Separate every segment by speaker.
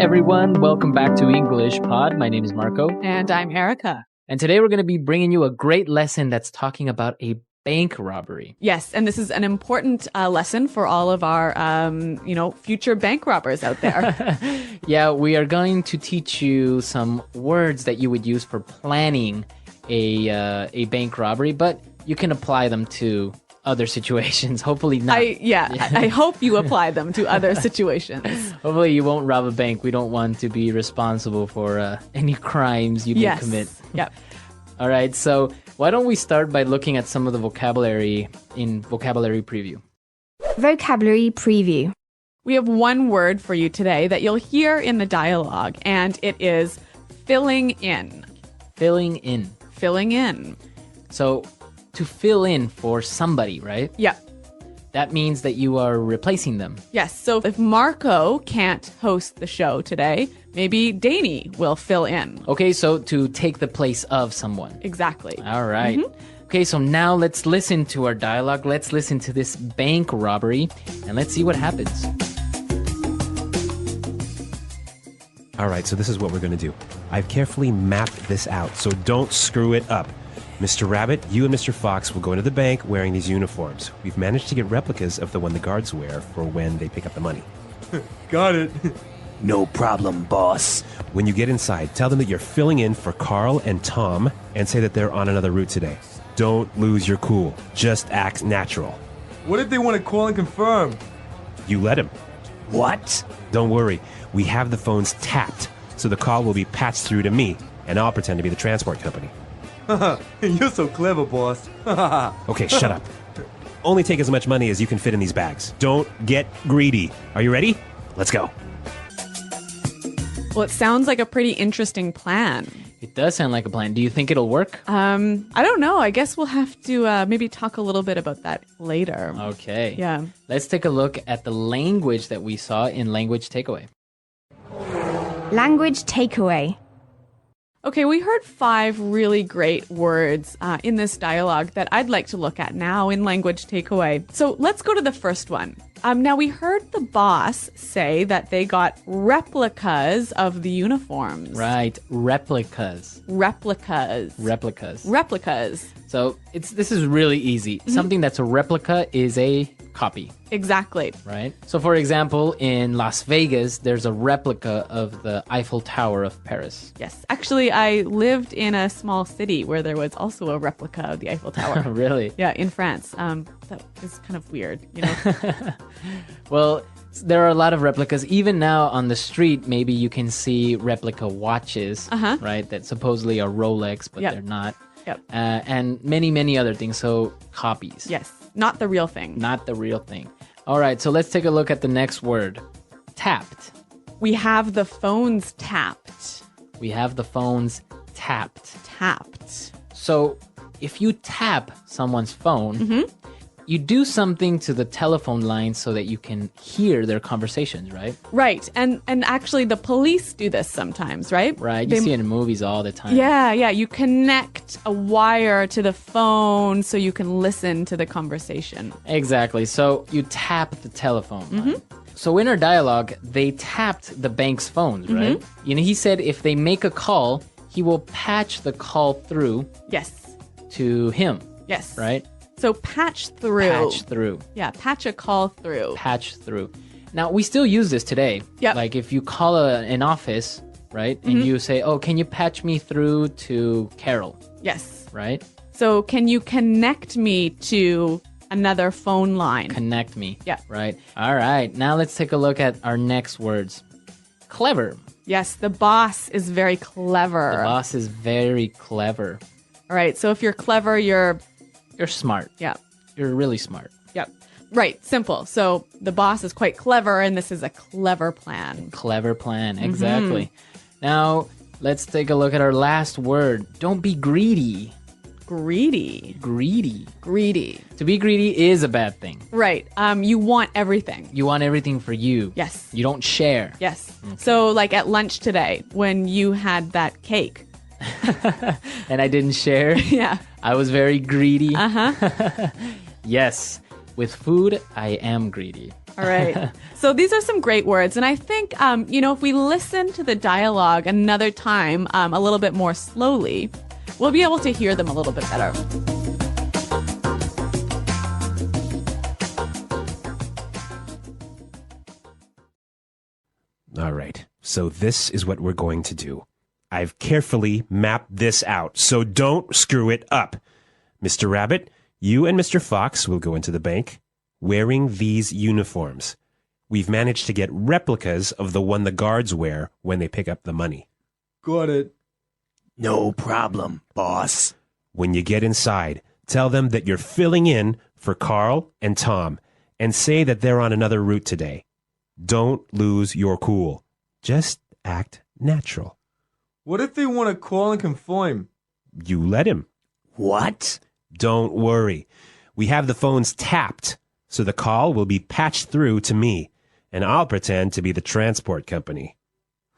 Speaker 1: everyone. Welcome back to English Pod. My name is Marco.
Speaker 2: And I'm Erica.
Speaker 1: And today we're going to be bringing you a great lesson that's talking about a bank robbery.
Speaker 2: Yes, and this is an important lesson for all of our, future bank robbers out there.
Speaker 1: Yeah, we are going to teach you some words that you would use for planning a bank robbery, but you can apply them to other situations. Hopefully not.
Speaker 2: I hope you apply them to other situations.
Speaker 1: Hopefully you won't rob a bank. We don't want to be responsible for any crimes you may commit.
Speaker 2: Yep.
Speaker 1: All right, so why don't we start by looking at some of the vocabulary in Vocabulary Preview.
Speaker 3: Vocabulary Preview.
Speaker 2: We have one word for you today that you'll hear in the dialogue, and it is filling in.
Speaker 1: Filling in.
Speaker 2: Filling in.
Speaker 1: So to fill in for somebody, right?
Speaker 2: Yeah.
Speaker 1: That means that you are replacing them.
Speaker 2: Yes, so if Marco can't host the show today, maybe Danny will fill in.
Speaker 1: Okay, so to take the place of someone.
Speaker 2: Exactly.
Speaker 1: All right. Okay, so now let's listen to our dialogue. Let's listen to this bank robbery, and let's see what happens.
Speaker 4: All right, so this is what we're going to do. I've carefully mapped this out, so don't screw it up. Mr. Rabbit, you and Mr. Fox will go into the bank wearing these uniforms. We've managed to get replicas of the one the guards wear for when they pick up the money.
Speaker 5: Got it.
Speaker 4: No problem, boss. When you get inside, tell them that you're filling in for Carl and Tom and say that they're on another route today. Don't lose your cool. Just act natural.
Speaker 5: What if they want to call and confirm?
Speaker 4: You let him. What? Don't worry. We have the phones tapped, so the call will be patched through to me, and I'll pretend to be the transport company.
Speaker 5: You're so clever, boss.
Speaker 4: Okay, shut up. Only take as much money as you can fit in these bags. Don't get greedy. Are you ready? Let's go.
Speaker 2: Well, it sounds like a pretty interesting plan.
Speaker 1: It does sound like a plan. Do you think it'll work?
Speaker 2: I don't know. I guess we'll have to maybe talk a little bit about that later.
Speaker 1: Okay.
Speaker 2: Yeah.
Speaker 1: Let's take a look at the language that we saw in Language Takeaway.
Speaker 3: Language Takeaway.
Speaker 2: Okay, we heard 5 really great words in this dialogue that I'd like to look at now in Language Takeaway. So let's go to the first one. Now, we heard the boss say that they got replicas of the uniforms.
Speaker 1: Right. Replicas.
Speaker 2: Replicas.
Speaker 1: Replicas.
Speaker 2: Replicas.
Speaker 1: So this is really easy. Something that's a replica is a copy.
Speaker 2: Exactly.
Speaker 1: Right? So, for example, in Las Vegas, there's a replica of the Eiffel Tower of Paris.
Speaker 2: Yes. Actually, I lived in a small city where there was also a replica of the Eiffel Tower.
Speaker 1: Really?
Speaker 2: Yeah, in France. That is kind of weird, you know?
Speaker 1: Well, there are a lot of replicas. Even now on the street, maybe you can see replica watches, right? That supposedly are Rolex, but they're not.
Speaker 2: Yep.
Speaker 1: And many, many other things. So, copies.
Speaker 2: Yes. Not the real thing.
Speaker 1: Not the real thing. All right, so let's take a look at the next word. Tapped.
Speaker 2: We have the phones tapped.
Speaker 1: We have the phones tapped.
Speaker 2: Tapped.
Speaker 1: So if you tap someone's phone, you do something to the telephone line so that you can hear their conversations, right?
Speaker 2: Right. And actually the police do this sometimes, right?
Speaker 1: Right. You see it in movies all the time.
Speaker 2: Yeah. You connect a wire to the phone so you can listen to the conversation.
Speaker 1: Exactly. So you tap the telephone line. So in our dialogue, they tapped the bank's phones, right? You know, he said if they make a call, he will patch the call through
Speaker 2: Yes.
Speaker 1: to him.
Speaker 2: Yes.
Speaker 1: Right?
Speaker 2: So patch through.
Speaker 1: Patch through.
Speaker 2: Yeah, patch a call through.
Speaker 1: Patch through. Now, we still use this today.
Speaker 2: Yep.
Speaker 1: Like if you call an office, right? And you say, oh, can you patch me through to Carol?
Speaker 2: Yes.
Speaker 1: Right?
Speaker 2: So can you connect me to another phone line?
Speaker 1: Connect me.
Speaker 2: Yeah.
Speaker 1: Right. All right. Now let's take a look at our next words. Clever.
Speaker 2: Yes, the boss is very clever.
Speaker 1: The boss is very clever.
Speaker 2: All right, so if you're clever, you're
Speaker 1: smart.
Speaker 2: Yeah.
Speaker 1: You're really smart.
Speaker 2: Yep. Right, simple. So the boss is quite clever, and this is a clever plan.
Speaker 1: Clever plan. Exactly. Now, let's take a look at our last word. Don't be greedy.
Speaker 2: Greedy.
Speaker 1: Greedy.
Speaker 2: Greedy.
Speaker 1: To be greedy is a bad thing.
Speaker 2: Right. You want everything.
Speaker 1: You want everything for you.
Speaker 2: Yes.
Speaker 1: You don't share.
Speaker 2: Yes. So like at lunch today, when you had that cake.
Speaker 1: And I didn't share.
Speaker 2: Yeah.
Speaker 1: I was very greedy.
Speaker 2: Uh-huh.
Speaker 1: Yes. With food, I am greedy.
Speaker 2: All right. So these are some great words. And I think, if we listen to the dialogue another time, a little bit more slowly, we'll be able to hear them a little bit better.
Speaker 4: All right. So this is what we're going to do. I've carefully mapped this out, so don't screw it up. Mr. Rabbit, you and Mr. Fox will go into the bank wearing these uniforms. We've managed to get replicas of the one the guards wear when they pick up the money.
Speaker 5: Got it.
Speaker 6: No problem, boss.
Speaker 4: When you get inside, tell them that you're filling in for Carl and Tom and say that they're on another route today. Don't lose your cool. Just act natural.
Speaker 5: What if they want to call and confirm?
Speaker 4: You let him.
Speaker 6: What?
Speaker 4: Don't worry. We have the phones tapped, so the call will be patched through to me, and I'll pretend to be the transport company.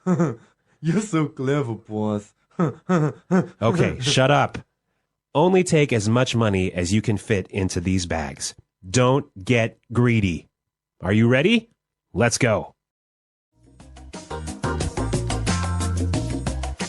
Speaker 5: You're so clever, boss.
Speaker 4: Okay, shut up. Only take as much money as you can fit into these bags. Don't get greedy. Are you ready? Let's go.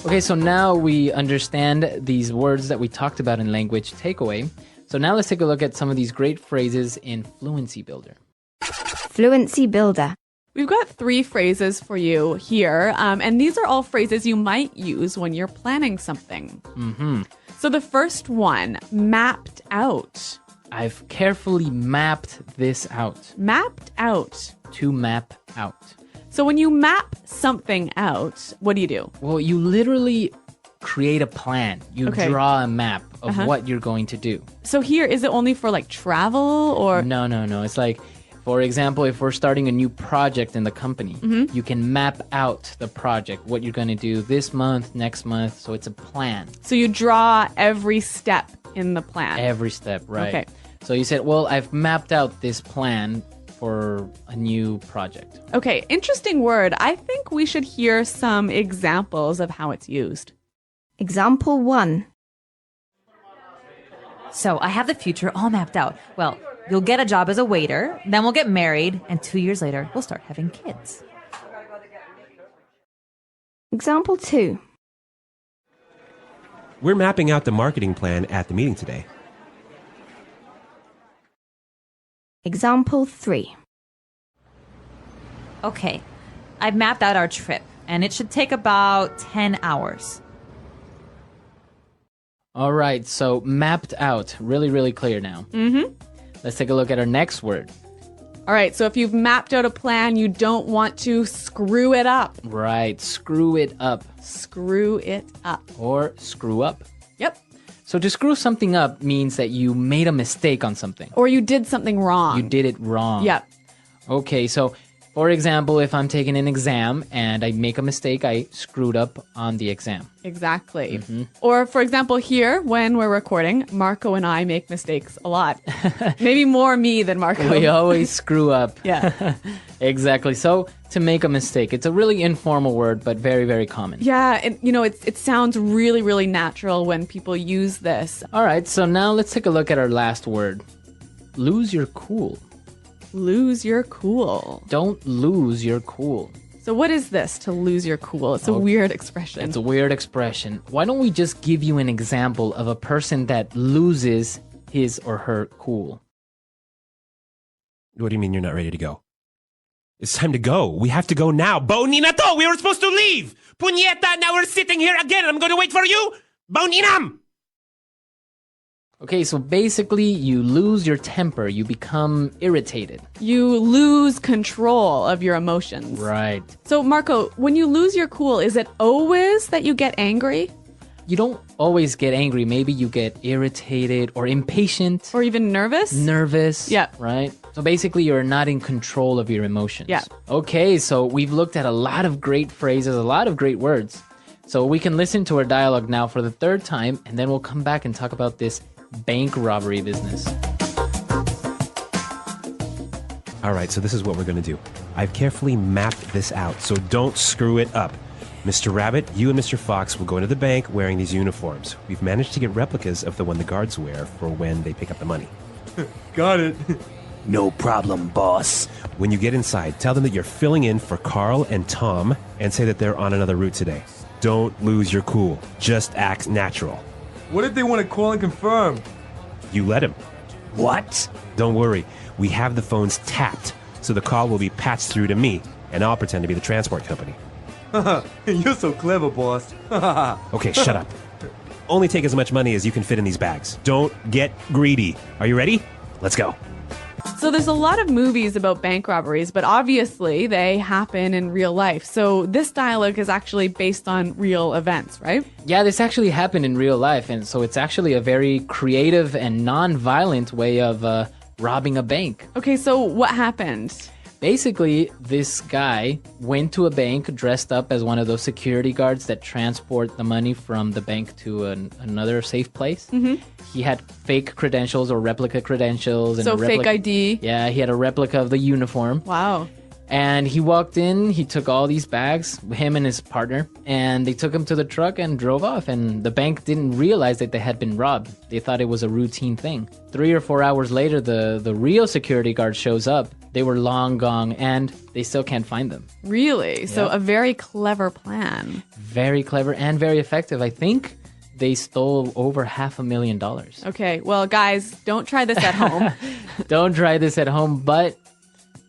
Speaker 1: Okay, so now we understand these words that we talked about in Language Takeaway. So now let's take a look at some of these great phrases in Fluency Builder.
Speaker 3: Fluency Builder.
Speaker 2: We've got 3 phrases for you here, and these are all phrases you might use when you're planning something.
Speaker 1: Mm-hmm.
Speaker 2: So the first one, mapped out.
Speaker 1: I've carefully mapped this out.
Speaker 2: Mapped out.
Speaker 1: To map out.
Speaker 2: So when you map something out, what do you do?
Speaker 1: Well, you literally create a plan. You
Speaker 2: Okay.
Speaker 1: draw a map of what you're going to do.
Speaker 2: So here, is it only for like travel or?
Speaker 1: No. It's like, for example, if we're starting a new project in the company, you can map out the project, what you're going to do this month, next month. So it's a plan.
Speaker 2: So you draw every step in the plan.
Speaker 1: Every step, right?
Speaker 2: Okay.
Speaker 1: So you said, well, I've mapped out this plan for a new project.
Speaker 2: Okay, interesting word. I think we should hear some examples of how it's used.
Speaker 3: Example 1.
Speaker 7: So I have the future all mapped out. Well, you'll get a job as a waiter, then we'll get married, and 2 years later, we'll start having kids.
Speaker 3: Example 2.
Speaker 4: We're mapping out the marketing plan at the meeting today.
Speaker 3: Example 3.
Speaker 7: Okay, I've mapped out our trip, and it should take about 10 hours.
Speaker 1: All right, so mapped out. Really, really clear now. Mm-hmm. Let's take a look at our next word.
Speaker 2: All right, so if you've mapped out a plan, you don't want to screw it up.
Speaker 1: Right, screw it up.
Speaker 2: Screw it up.
Speaker 1: Or screw up.
Speaker 2: Yep.
Speaker 1: So to screw something up means that you made a mistake on something.
Speaker 2: Or you did something wrong.
Speaker 1: You did it wrong.
Speaker 2: Yep.
Speaker 1: Okay, so for example, if I'm taking an exam and I make a mistake, I screwed up on the exam.
Speaker 2: Exactly. Or, for example, here, when we're recording, Marco and I make mistakes a lot. Maybe more me than Marco.
Speaker 1: We always screw up.
Speaker 2: Yeah.
Speaker 1: Exactly. So to make a mistake, it's a really informal word, but very, very common.
Speaker 2: Yeah, and it sounds really, really natural when people use this.
Speaker 1: All right, so now let's take a look at our last word. Lose your cool.
Speaker 2: Lose your cool.
Speaker 1: Don't lose your cool.
Speaker 2: So what is this, to lose your cool? It's a weird expression.
Speaker 1: It's a weird expression. Why don't we just give you an example of a person that loses his or her cool?
Speaker 4: What do you mean you're not ready to go? It's time to go. We have to go now. Boninато, we were supposed to leave. Puñeta, now we're sitting here again and I'm going to wait for you. Boninam!
Speaker 1: Okay, so basically you lose your temper. You become irritated.
Speaker 2: You lose control of your emotions.
Speaker 1: Right.
Speaker 2: So, Marco, when you lose your cool, is it always that you get angry?
Speaker 1: You don't always get angry. Maybe you get irritated or impatient.
Speaker 2: Or even nervous?
Speaker 1: Nervous.
Speaker 2: Yeah.
Speaker 1: Right? So basically, you're not in control of your emotions.
Speaker 2: Yeah.
Speaker 1: Okay, so we've looked at a lot of great phrases, a lot of great words. So we can listen to our dialogue now for the 3rd time, and then we'll come back and talk about this bank robbery business.
Speaker 4: All right, so this is what we're going to do. I've carefully mapped this out, so don't screw it up. Mr. Rabbit, you and Mr. Fox will go into the bank wearing these uniforms. We've managed to get replicas of the one the guards wear for when they pick up the money.
Speaker 5: Got it.
Speaker 6: No problem, boss.
Speaker 4: When you get inside, tell them that you're filling in for Carl and Tom and say that they're on another route today. Don't lose your cool. Just act natural.
Speaker 5: What if they want to call and confirm?
Speaker 4: You let him.
Speaker 6: What?
Speaker 4: Don't worry. We have the phones tapped, so the call will be patched through to me, and I'll pretend to be the transport company.
Speaker 5: You're so clever, boss.
Speaker 4: Okay, shut up. Only take as much money as you can fit in these bags. Don't get greedy. Are you ready? Let's go.
Speaker 2: So there's a lot of movies about bank robberies, but obviously they happen in real life. So this dialogue is actually based on real events, right?
Speaker 1: Yeah, this actually happened in real life, and so it's actually a very creative and non-violent way of robbing a bank.
Speaker 2: Okay, so what happened?
Speaker 1: Basically, this guy went to a bank dressed up as one of those security guards that transport the money from the bank to another safe place. Mm-hmm. He had fake credentials or replica credentials. And
Speaker 2: So fake ID.
Speaker 1: Yeah, he had a replica of the uniform.
Speaker 2: Wow.
Speaker 1: And he walked in, he took all these bags, him and his partner, and they took him to the truck and drove off. And the bank didn't realize that they had been robbed. They thought it was a routine thing. 3 or 4 hours later, the real security guard shows up. They were long gone, and they still can't find them.
Speaker 2: Really? So a very clever plan.
Speaker 1: Very clever and very effective. I think they stole over $500,000.
Speaker 2: Okay, well, guys, don't try this at home.
Speaker 1: Don't try this at home, but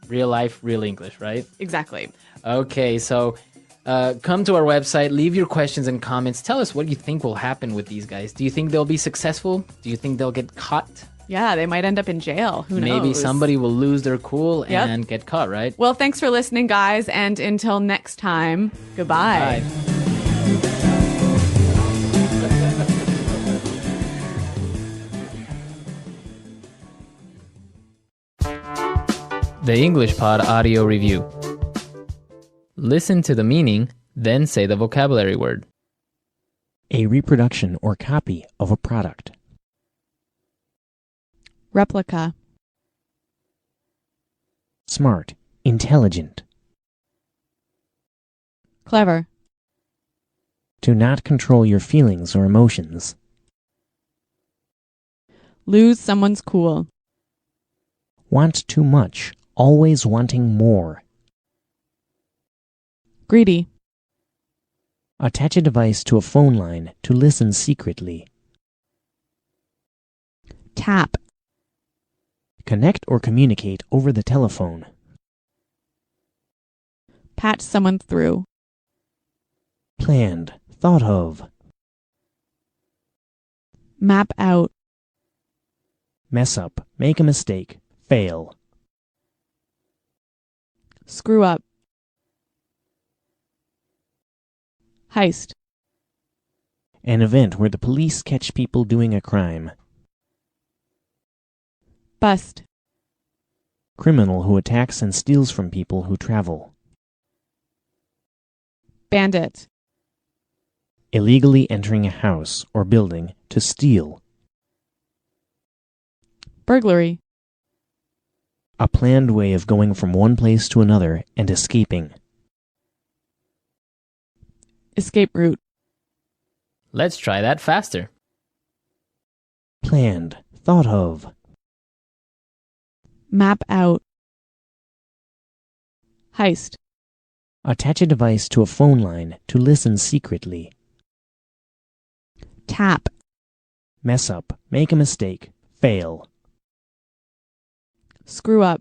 Speaker 1: real life, real English, right?
Speaker 2: Exactly.
Speaker 1: Okay, so come to our website, leave your questions and comments. Tell us what you think will happen with these guys. Do you think they'll be successful? Do you think they'll get caught?
Speaker 2: Yeah, they might end up in jail. Who knows?
Speaker 1: Maybe somebody will lose their cool
Speaker 2: Yep.
Speaker 1: and get caught, right?
Speaker 2: Well, thanks for listening, guys, and until next time, goodbye.
Speaker 1: Bye. The English Pod Audio Review. Listen to the meaning, then say the vocabulary word.
Speaker 8: A reproduction or copy of a product.
Speaker 2: Replica.
Speaker 8: Smart, intelligent.
Speaker 2: Clever.
Speaker 8: To not control your feelings or emotions.
Speaker 2: Lose someone's cool.
Speaker 8: Want too much, always wanting more.
Speaker 2: Greedy.
Speaker 8: Attach a device to a phone line to listen secretly.
Speaker 2: Tap.
Speaker 8: Connect or communicate over the telephone.
Speaker 2: Patch someone through.
Speaker 8: Planned, thought of.
Speaker 2: Map out.
Speaker 8: Mess up, make a mistake, fail.
Speaker 2: Screw up. Heist.
Speaker 8: An event where the police catch people doing a crime.
Speaker 2: Bust.
Speaker 8: Criminal who attacks and steals from people who travel.
Speaker 2: Bandit.
Speaker 8: Illegally entering a house or building to steal.
Speaker 2: Burglary.
Speaker 8: A planned way of going from one place to another and escaping.
Speaker 2: Escape route.
Speaker 1: Let's try that faster.
Speaker 8: Planned, thought of.
Speaker 2: Map out. Heist.
Speaker 8: Attach a device to a phone line to listen secretly.
Speaker 2: Tap.
Speaker 8: Mess up, make a mistake, fail.
Speaker 2: Screw up.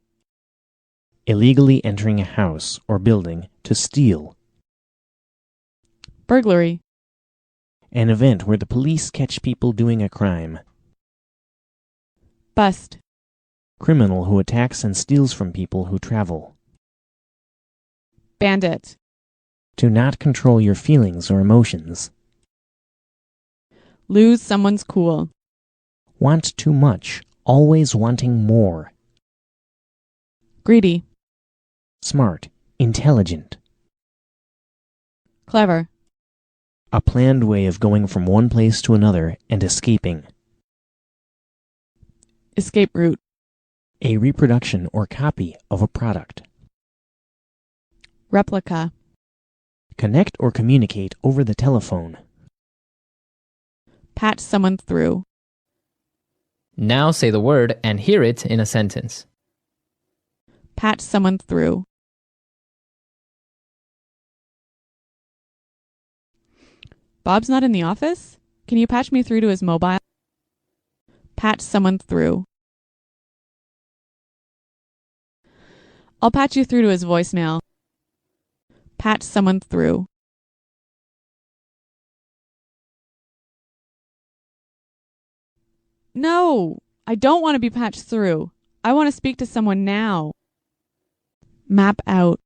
Speaker 8: Illegally entering a house or building to steal.
Speaker 2: Burglary.
Speaker 8: An event where the police catch people doing a crime.
Speaker 2: Bust.
Speaker 8: Criminal who attacks and steals from people who travel.
Speaker 2: Bandit.
Speaker 8: To not control your feelings or emotions.
Speaker 2: Lose someone's cool.
Speaker 8: Want too much, always wanting more.
Speaker 2: Greedy.
Speaker 8: Smart, intelligent.
Speaker 2: Clever.
Speaker 8: A planned way of going from one place to another and escaping.
Speaker 2: Escape route.
Speaker 8: A reproduction or copy of a product.
Speaker 2: Replica.
Speaker 8: Connect or communicate over the telephone.
Speaker 2: Patch someone through.
Speaker 1: Now say the word and hear it in a sentence.
Speaker 2: Patch someone through. Bob's not in the office? Can you patch me through to his mobile? Patch someone through. I'll patch you through to his voicemail. Patch someone through. No, I don't want to be patched through. I want to speak to someone now. Map out.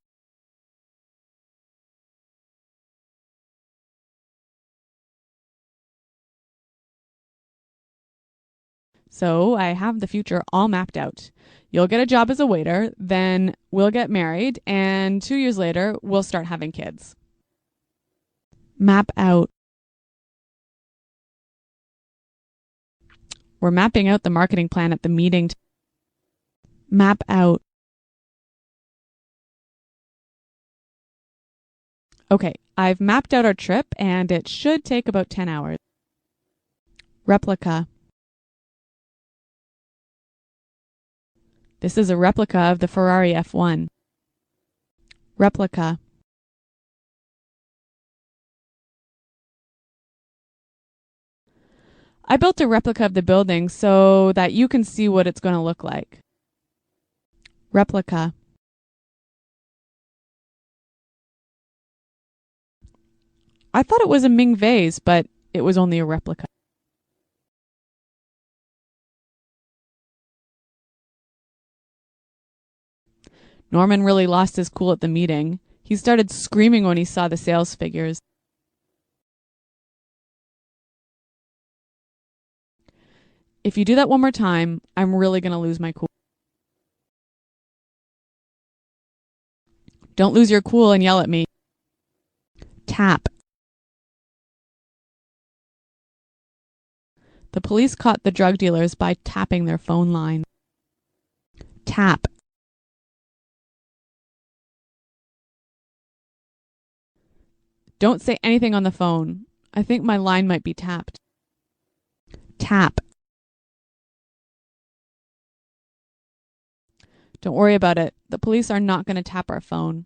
Speaker 2: So I have the future all mapped out. You'll get a job as a waiter, then we'll get married, and 2 years later, we'll start having kids. Map out. We're mapping out the marketing plan at the meeting. Map out. Okay, I've mapped out our trip, and it should take about 10 hours. Replica. This is a replica of the Ferrari F1. Replica. I built a replica of the building so that you can see what it's going to look like. Replica. I thought it was a Ming vase, but it was only a replica. Norman really lost his cool at the meeting. He started screaming when he saw the sales figures. If you do that one more time, I'm really going to lose my cool. Don't lose your cool and yell at me. Tap. The police caught the drug dealers by tapping their phone line. Tap. Don't say anything on the phone. I think my line might be tapped. Tap. Don't worry about it. The police are not going to tap our phone.